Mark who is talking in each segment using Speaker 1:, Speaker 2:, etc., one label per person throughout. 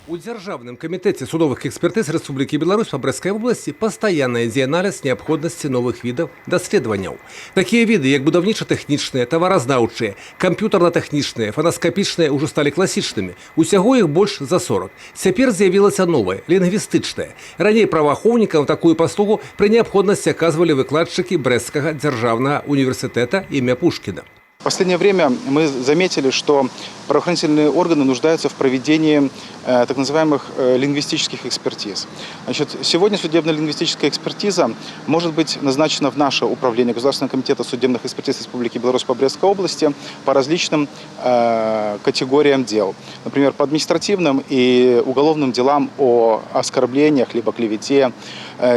Speaker 1: У Дзяржаўным камітэце судовых экспертыз Рэспублікі Беларусь па Брэсцкай обласці пастаянна ідзе аналіз неабходнасці новых відаў даследаванняў. Такія віды, як будаўніча-тэхнічныя, таваразнаўчыя, камп'ютарна-тэхнічныя, фанаскапічныя ўжо сталі класічнымі. Усяго іх больш за 40. Цяпер з'явілася новая, лінгвістычная. Раней праваахоўнікам такую паслугу пры неабходнасці аказвалі выкладчыкі Брэсцкага дзяржаўнага універсітэта імя Пушкіна.
Speaker 2: В последнее время мы заметили, что правоохранительные органы нуждаются в проведении так называемых лингвистических экспертиз. Значит, сегодня судебно-лингвистическая экспертиза может быть назначена в наше управление Государственного комитета судебных экспертиз Республики Беларусь по Брестской области по различным категориям дел. Например, по административным и уголовным делам о оскорблениях либо клевете,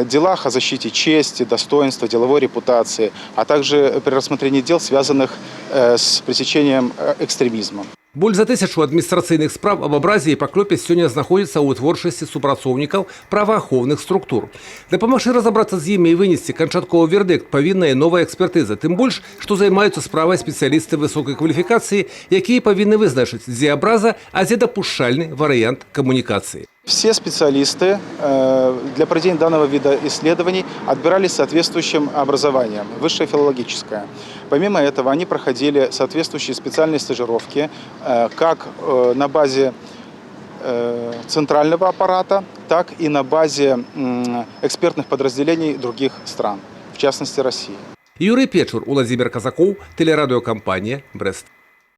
Speaker 2: делах о защите чести, достоинства, деловой репутации, а также при рассмотрении дел, связанных с пресечением экстремизма.
Speaker 1: Больш за 1000 адміністрацыйных справ аб абразе і паклёпе сёння знаходзіцца ў вытворчасці супрацоўнікаў праваахоўных структур. Дапамагчы разабрацца з імі і вынесці канчатковы вердыкт павінна і новая экспертыза, тым больш, што займаюцца справай спецыялісты высокай кваліфікацыі, якія павінны вызначыць, дзе абраза, а дзе дапушчальны варыянт камунікацыі.
Speaker 2: Все специалисты для проведения данного вида исследований отбирались соответствующим образованием, высшее филологическое. Помимо этого, они проходили соответствующие специальные стажировки как на базе центрального аппарата, так и на базе экспертных подразделений других стран, в частности России.
Speaker 1: Юрий Печур, Владимир Казаков, телерадиокомпания «Брест».